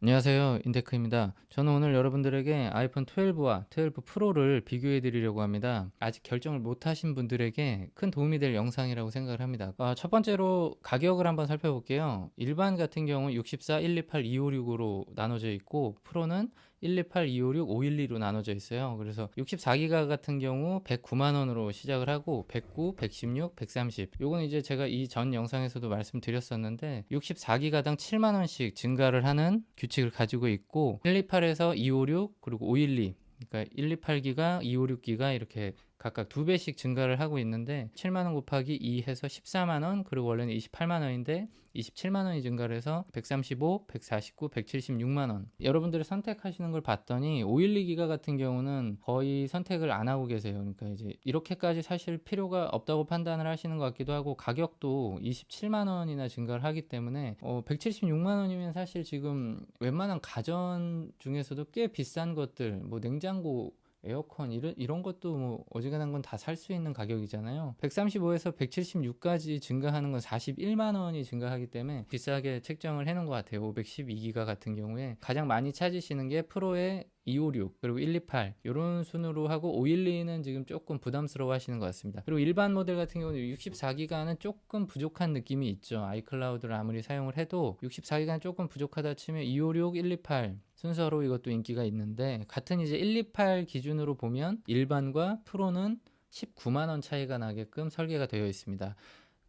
안녕하세요. 인테크입니다. 저는 오늘 여러분들에게 아이폰 12와 12 프로를 비교해 드리려고 합니다. 아직 결정을 못 하신 분들에게 큰 도움이 될 영상이라고 생각을 합니다. 첫 번째로 가격을 한번 살펴볼게요. 일반 같은 경우 64, 128, 256으로 나눠져 있고, 프로는 128, 256, 512로 나눠져 있어요. 그래서 64기가 같은 경우 109만 원으로 시작을 하고 109, 116, 130. 요건 이제 제가 이 전 영상에서도 말씀드렸었는데 64기가당 7만 원씩 증가를 하는 규칙을 가지고 있고, 128에서 256 그리고 512, 그러니까 128기가 256기가 이렇게 각각 2배씩 증가를 하고 있는데, 7만원 곱하기 2 해서 14만원, 그리고 원래는 28만원인데 27만원이 증가를 해서 135, 149, 176만원. 여러분들이 선택하시는 걸 봤더니 512기가 같은 경우는 거의 선택을 안 하고 계세요. 그러니까 이제 이렇게까지 사실 필요가 없다고 판단을 하시는 것 같기도 하고, 가격도 27만원이나 증가를 하기 때문에 176만원이면 사실 지금 웬만한 가전 중에서도 꽤 비싼 것들, 뭐 냉장고, 에어컨 이런 것도 뭐 어지간한 건 다 살 수 있는 가격이잖아요. 135에서 176까지 증가하는 건 41만 원이 증가하기 때문에 비싸게 책정을 해놓은 것 같아요. 512기가 같은 경우에 가장 많이 찾으시는 게 프로의 256 그리고 128 이런 순으로 하고, 512는 지금 조금 부담스러워 하시는 것 같습니다. 그리고 일반 모델 같은 경우는 64기가는 조금 부족한 느낌이 있죠. 아이클라우드를 아무리 사용을 해도 64기가는 조금 부족하다 치면 256, 128 순서로 이것도 인기가 있는데, 같은 이제 128 기준으로 보면 일반과 프로는 19만원 차이가 나게끔 설계가 되어 있습니다.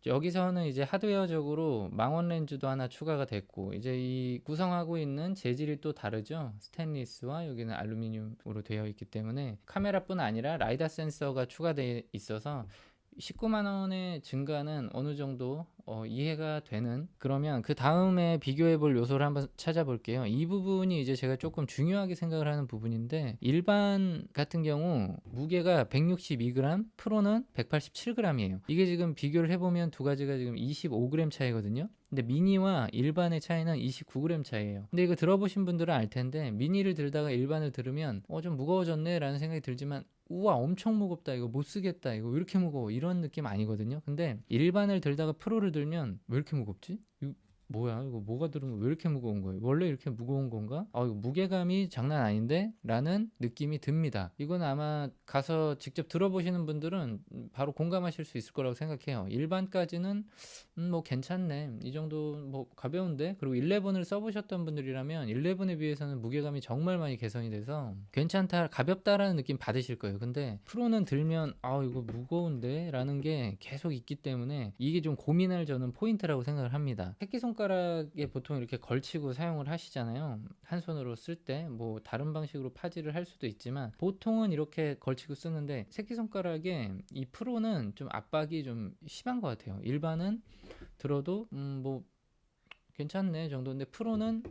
여기서는 이제 하드웨어적으로 망원 렌즈도 하나 추가가 됐고, 이제 이 구성하고 있는 재질이 또 다르죠. 스테인리스와 여기는 알루미늄으로 되어 있기 때문에 카메라뿐 아니라 라이다 센서가 추가되어 있어서 19만 원의 증가는 어느 정도 이해가 되는. 그러면 그 다음에 비교해 볼 요소를 한번 찾아볼게요. 이 부분이 이제 제가 조금 중요하게 생각을 하는 부분인데, 일반 같은 경우 무게가 162g, 프로는 187g이에요. 이게 지금 비교를 해보면 두 가지가 지금 25g 차이거든요. 근데 미니와 일반의 차이는 29g 차이예요. 근데 이거 들어보신 분들은 알 텐데, 미니를 들다가 일반을 들으면 좀 무거워졌네 라는 생각이 들지만, 우와 엄청 무겁다, 이거 못 쓰겠다, 이거 왜 이렇게 무거워, 이런 느낌 아니거든요. 근데 일반을 들다가 프로를 들면 왜 이렇게 무겁지? 뭐야 이거, 뭐가 들은 거 왜 이렇게 무거운 거예요? 원래 이렇게 무거운 건가? 이거 무게감이 장난 아닌데? 라는 느낌이 듭니다. 이건 아마 가서 직접 들어보시는 분들은 바로 공감하실 수 있을 거라고 생각해요. 일반까지는 뭐 괜찮네, 이 정도 뭐 가벼운데. 그리고 11을 써보셨던 분들이라면 11에 비해서는 무게감이 정말 많이 개선이 돼서 괜찮다, 가볍다라는 느낌 받으실 거예요. 근데 프로는 들면 이거 무거운데? 라는 게 계속 있기 때문에 이게 좀 고민할 저는 포인트라고 생각을 합니다. 새끼손가락에 보통 이렇게 걸치고 사용을 하시잖아요. 한 손으로 쓸 때 뭐 다른 방식으로 파지를 할 수도 있지만 보통은 이렇게 걸치고 쓰는데, 새끼손가락에 이 프로는 좀 압박이 좀 심한 것 같아요. 일반은 들어도 뭐 괜찮네 정도인데, 프로는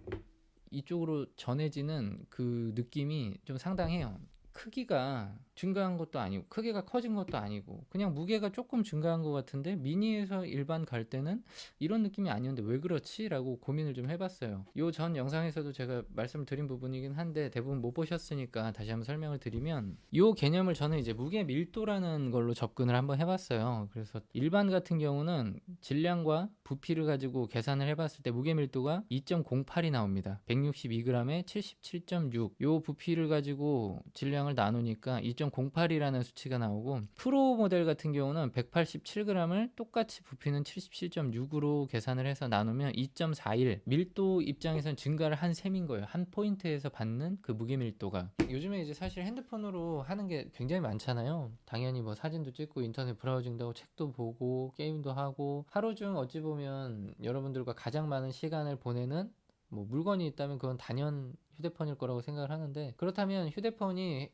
이쪽으로 전해지는 그 느낌이 좀 상당해요. 크기가 증가한 것도 아니고 크기가 커진 것도 아니고 그냥 무게가 조금 증가한 것 같은데, 미니에서 일반 갈 때는 이런 느낌이 아니었는데 왜 그렇지? 라고 고민을 좀 해봤어요. 요 전 영상에서도 제가 말씀드린 부분이긴 한데 대부분 못 보셨으니까 다시 한번 설명을 드리면, 요 개념을 저는 이제 무게 밀도라는 걸로 접근을 한번 해봤어요. 그래서 일반 같은 경우는 질량과 부피를 가지고 계산을 해봤을 때 무게 밀도가 2.08이 나옵니다. 162g에 77.6, 요 부피를 가지고 질량을 나누니까 2.08이라는 수치가 나오고, 프로 모델 같은 경우는 187g을 똑같이 부피는 77.6으로 계산을 해서 나누면 2.41, 밀도 입장에선 증가를 한 셈인 거예요. 한 포인트에서 받는 그 무게 밀도가. 요즘에 이제 사실 핸드폰으로 하는 게 굉장히 많잖아요. 당연히 뭐 사진도 찍고 인터넷 브라우징도 하고 책도 보고 게임도 하고, 하루 중 어찌 보면 여러분들과 가장 많은 시간을 보내는 뭐 물건이 있다면 그건 단연 휴대폰일 거라고 생각을 하는데, 그렇다면 휴대폰이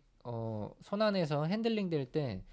손 안에서 핸들링 될 때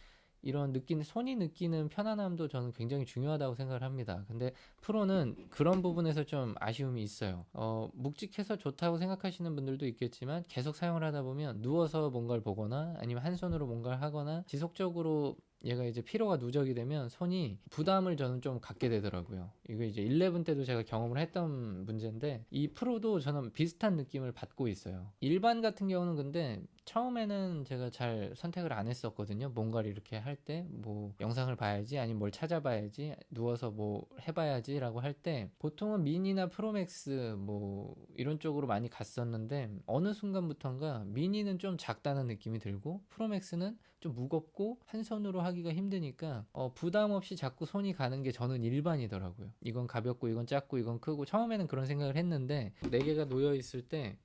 이런 손이 느끼는 편안함도 저는 굉장히 중요하다고 생각을 합니다. 근데 프로는 그런 부분에서 좀 아쉬움이 있어요. 묵직해서 좋다고 생각하시는 분들도 있겠지만, 계속 사용을 하다 보면 누워서 뭔가를 보거나 아니면 한 손으로 뭔가를 하거나 지속적으로 얘가 이제 피로가 누적이 되면 손이 부담을 저는 좀 갖게 되더라고요. 이거 이제 11 때도 제가 경험을 했던 문제인데, 이 프로도 저는 비슷한 느낌을 받고 있어요. 일반 같은 경우는 근데 처음에는 제가 잘 선택을 안 했었거든요. 뭔가를 이렇게 할 때 뭐 영상을 봐야지 아니면 뭘 찾아봐야지 누워서 뭐 해봐야지 라고 할 때 보통은 미니나 프로맥스 뭐 이런 쪽으로 많이 갔었는데 어느 순간부턴가 미니는 좀 작다는 느낌이 들고 프로맥스는 좀 무겁고 한 손으로 하기가 힘드니까 부담 없이 자꾸 손이 가는 게 저는 일반이더라고요. 이건 가볍고 이건 작고 이건 크고 처음에는 그런 생각을 했는데 네 개가 놓여 있을 때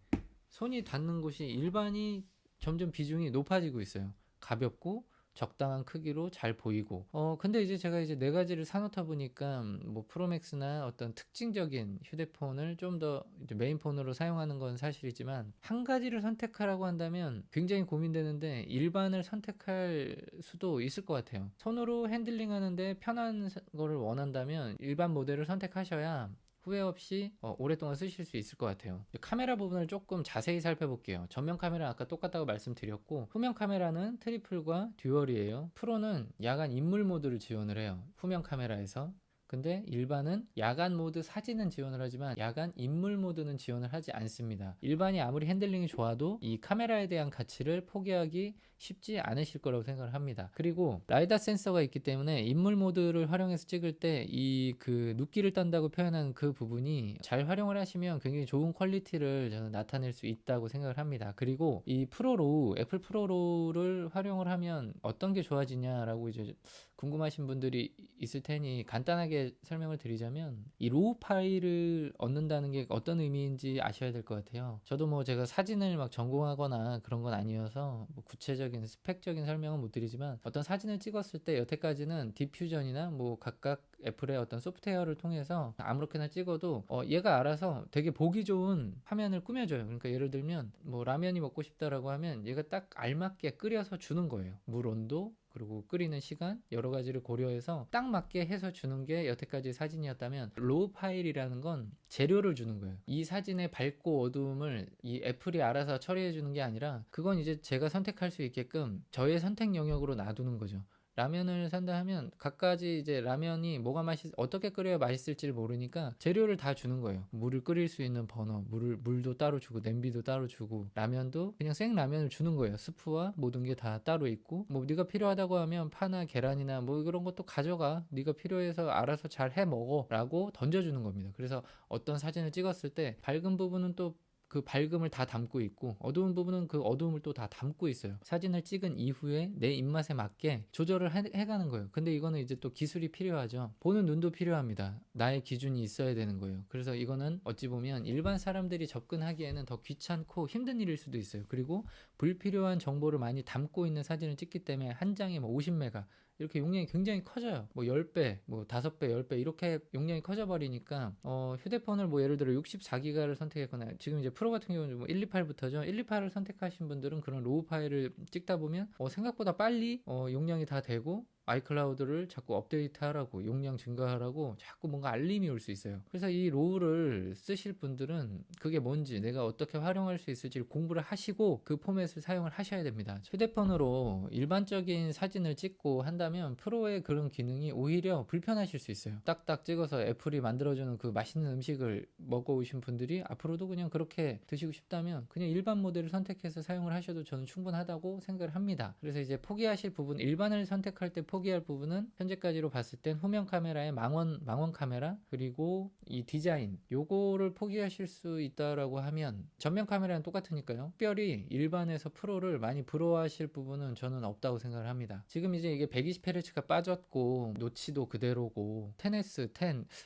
손이 닿는 곳이 일반이 점점 비중이 높아지고 있어요. 가볍고 적당한 크기로 잘 보이고 근데 이제 제가 이제 네 가지를 사놓다 보니까 뭐 프로맥스나 어떤 특징적인 휴대폰을 좀 더 메인폰으로 사용하는 건 사실이지만 한 가지를 선택하라고 한다면 굉장히 고민되는데 일반을 선택할 수도 있을 것 같아요. 손으로 핸들링 하는데 편한 거를 원한다면 일반 모델을 선택하셔야 후회 없이 오랫동안 쓰실 수 있을 것 같아요. 카메라 부분을 조금 자세히 살펴볼게요. 전면 카메라 아까 똑같다고 말씀드렸고 후면 카메라는 트리플과 듀얼이에요. 프로는 야간 인물 모드를 지원을 해요. 후면 카메라에서. 근데 일반은 야간 모드 사진은 지원을 하지만 야간 인물 모드는 지원을 하지 않습니다. 일반이 아무리 핸들링이 좋아도 이 카메라에 대한 가치를 포기하기 쉽지 않으실 거라고 생각을 합니다. 그리고 라이다 센서가 있기 때문에 인물 모드를 활용해서 찍을 때 이 그 눕기를 떤다고 표현하는 그 부분이 잘 활용을 하시면 굉장히 좋은 퀄리티를 저는 나타낼 수 있다고 생각을 합니다. 그리고 이 프로로 애플 프로로를 활용을 하면 어떤 게 좋아지냐라고 이제 궁금하신 분들이 있을 테니 간단하게 설명을 드리자면 이 로우 파일을 얻는다는 게 어떤 의미인지 아셔야 될 것 같아요. 저도 뭐 제가 사진을 막 전공하거나 그런 건 아니어서 뭐 구체적인 스펙적인 설명은 못 드리지만 어떤 사진을 찍었을 때 여태까지는 디퓨전이나 뭐 각각 애플의 어떤 소프트웨어를 통해서 아무렇게나 찍어도 얘가 알아서 되게 보기 좋은 화면을 꾸며줘요. 그러니까 예를 들면 뭐 라면이 먹고 싶다라고 하면 얘가 딱 알맞게 끓여서 주는 거예요. 물 온도 그리고 끓이는 시간 여러 가지를 고려해서 딱 맞게 해서 주는 게 여태까지 사진이었다면 로우 파일이라는 건 재료를 주는 거예요. 이 사진의 밝고 어두움을 이 애플이 알아서 처리해 주는 게 아니라 그건 이제 제가 선택할 수 있게끔 저의 선택 영역으로 놔두는 거죠. 라면을 산다 하면 각가지 이제 라면이 뭐가 어떻게 끓여야 맛있을지를 모르니까 재료를 다 주는 거예요. 물을 끓일 수 있는 버너, 물도 따로 주고 냄비도 따로 주고 라면도 그냥 생 라면을 주는 거예요. 스프와 모든 게 다 따로 있고 뭐 네가 필요하다고 하면 파나 계란이나 뭐 그런 것도 가져가. 네가 필요해서 알아서 잘 해 먹어라고 던져주는 겁니다. 그래서 어떤 사진을 찍었을 때 밝은 부분은 또 그 밝음을 다 담고 있고 어두운 부분은 그 어두움을 또 다 담고 있어요. 사진을 찍은 이후에 내 입맛에 맞게 조절을 해가는 거예요. 근데 이거는 이제 또 기술이 필요하죠. 보는 눈도 필요합니다. 나의 기준이 있어야 되는 거예요. 그래서 이거는 어찌 보면 일반 사람들이 접근하기에는 더 귀찮고 힘든 일일 수도 있어요. 그리고 불필요한 정보를 많이 담고 있는 사진을 찍기 때문에 한 장에 뭐 50메가 이렇게 용량이 굉장히 커져요. 뭐 10배, 뭐 5배, 10배 이렇게 용량이 커져 버리니까 휴대폰을 뭐 예를 들어 64기가를 선택했거나 지금 이제 프로 같은 경우는 뭐 128부터죠. 128을 선택하신 분들은 그런 로우 파일을 찍다 보면 생각보다 빨리 용량이 다 되고 아이클라우드를 자꾸 업데이트하라고 용량 증가하라고 자꾸 뭔가 알림이 올 수 있어요. 그래서 이 로우를 쓰실 분들은 그게 뭔지 내가 어떻게 활용할 수 있을지 공부를 하시고 그 포맷을 사용을 하셔야 됩니다. 휴대폰으로 일반적인 사진을 찍고 한다면 프로의 그런 기능이 오히려 불편하실 수 있어요. 딱딱 찍어서 애플이 만들어주는 그 맛있는 음식을 먹어오신 분들이 앞으로도 그냥 그렇게 드시고 싶다면 그냥 일반 모델을 선택해서 사용을 하셔도 저는 충분하다고 생각을 합니다. 그래서 이제 포기하실 부분 일반을 선택할 때 포기할 부분은 현재까지로 봤을 땐 후면 카메라의 망원 카메라 그리고 이 디자인 요거를 포기하실 수 있다라고 하면 전면 카메라는 똑같으니까요. 특별히 일반에서 프로를 많이 부러워하실 부분은 저는 없다고 생각을 합니다. 지금 이제 이게 120Hz가 빠졌고 노치도 그대로고 10S,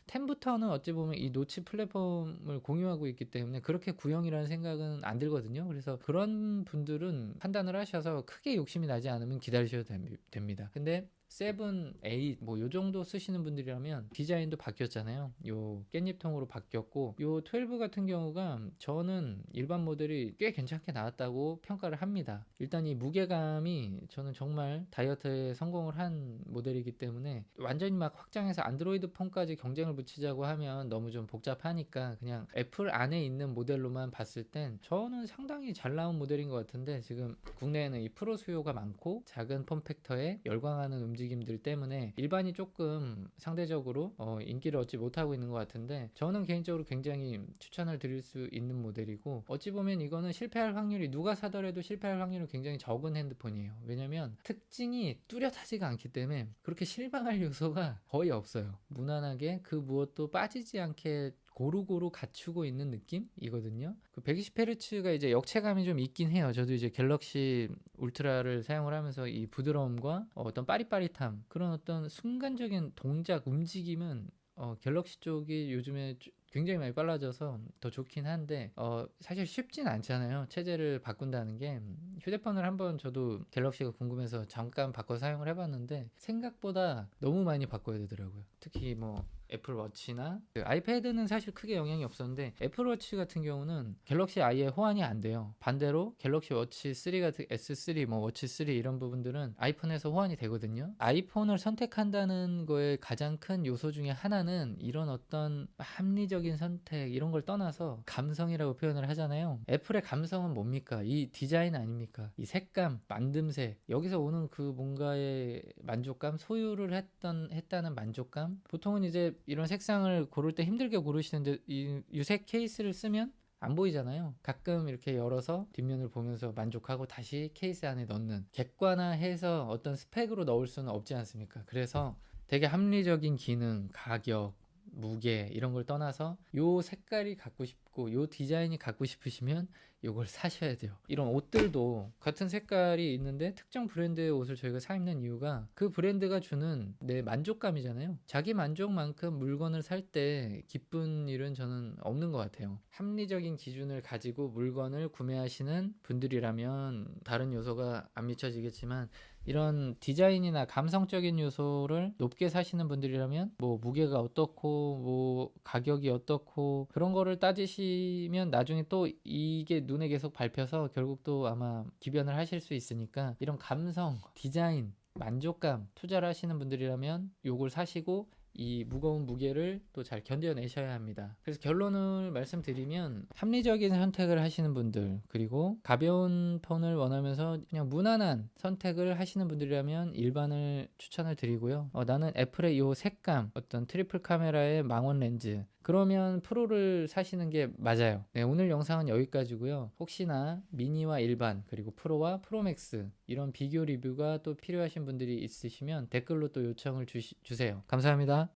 10부터는 어찌 보면 이 노치 플랫폼을 공유하고 있기 때문에 그렇게 구형이라는 생각은 안 들거든요. 그래서 그런 분들은 판단을 하셔서 크게 욕심이 나지 않으면 기다리셔도 됩니다. 근데 7, 8 뭐 요 정도 쓰시는 분들이라면 디자인도 바뀌었잖아요. 요 깻잎통으로 바뀌었고 요 12 같은 경우가 저는 일반 모델이 꽤 괜찮게 나왔다고 평가를 합니다. 일단 이 무게감이 저는 정말 다이어트에 성공을 한 모델이기 때문에 완전히 막 확장해서 안드로이드 폰까지 경쟁을 붙이자고 하면 너무 좀 복잡하니까 그냥 애플 안에 있는 모델로만 봤을 땐 저는 상당히 잘 나온 모델인 것 같은데 지금 국내에는 이 프로 수요가 많고 작은 폼팩터에 열광하는 움직임들 때문에 일반이 조금 상대적으로 인기를 얻지 못하고 있는 것 같은데, 저는 개인적으로 굉장히 추천을 드릴 수 있는 모델이고, 어찌 보면 이거는 실패할 확률이, 누가 사더라도 실패할 확률은 굉장히 적은 핸드폰이에요. 왜냐면 특징이 뚜렷하지가 않기 때문에 그렇게 실망할 요소가 거의 없어요. 무난하게 그 무엇도 빠지지 않게 고루고루 갖추고 있는 느낌이거든요. 그 120Hz가 이제 역체감이 좀 있긴 해요. 저도 이제 갤럭시 울트라를 사용을 하면서 이 부드러움과 어떤 빠릿빠릿함, 그런 어떤 순간적인 동작 움직임은 갤럭시 쪽이 요즘에 굉장히 많이 빨라져서 더 좋긴 한데, 사실 쉽진 않잖아요. 체제를 바꾼다는 게. 휴대폰을 한번 저도 갤럭시가 궁금해서 잠깐 바꿔 사용을 해봤는데 생각보다 너무 많이 바꿔야 되더라고요. 특히 뭐 애플워치나 아이패드는 사실 크게 영향이 없었는데, 애플워치 같은 경우는 갤럭시 아예 호환이 안 돼요. 반대로 갤럭시 워치 3 같은 S3, 뭐 워치 3 이런 부분들은 아이폰에서 호환이 되거든요. 아이폰을 선택한다는 거에 가장 큰 요소 중에 하나는 이런 어떤 합리적인 선택, 이런 걸 떠나서 감성이라고 표현을 하잖아요. 애플의 감성은 뭡니까? 이 디자인 아닙니까? 이 색감, 만듦새, 여기서 오는 그 뭔가의 만족감, 소유를 했다는 만족감. 보통은 이제 이런 색상을 고를 때 힘들게 고르시는데, 이 유색 케이스를 쓰면 안 보이잖아요. 가끔 이렇게 열어서 뒷면을 보면서 만족하고 다시 케이스 안에 넣는, 객관화해서 어떤 스펙으로 넣을 수는 없지 않습니까? 그래서 되게 합리적인 기능, 가격, 무게 이런 걸 떠나서 요 색깔이 갖고 싶고 요 디자인이 갖고 싶으시면 요걸 사셔야 돼요. 이런 옷들도 같은 색깔이 있는데 특정 브랜드의 옷을 저희가 사 입는 이유가 그 브랜드가 주는 내 만족감이잖아요. 자기 만족만큼 물건을 살 때 기쁜 일은 저는 없는 것 같아요. 합리적인 기준을 가지고 물건을 구매하시는 분들이라면 다른 요소가 안 미쳐지겠지만, 이런 디자인이나 감성적인 요소를 높게 사시는 분들이라면 뭐 무게가 어떻고 뭐 가격이 어떻고 그런 거를 따지시면 나중에 또 이게 눈에 계속 밟혀서 결국 또 아마 기변을 하실 수 있으니까, 이런 감성, 디자인, 만족감 투자를 하시는 분들이라면 요걸 사시고 이 무거운 무게를 또 잘 견뎌내셔야 합니다. 그래서 결론을 말씀드리면, 합리적인 선택을 하시는 분들, 그리고 가벼운 폰을 원하면서 그냥 무난한 선택을 하시는 분들이라면 일반을 추천을 드리고요. 나는 애플의 이 색감, 어떤 트리플 카메라의 망원 렌즈, 그러면 프로를 사시는 게 맞아요. 네, 오늘 영상은 여기까지고요. 혹시나 미니와 일반, 그리고 프로와 프로맥스 이런 비교 리뷰가 또 필요하신 분들이 있으시면 댓글로 또 요청을 주세요. 감사합니다.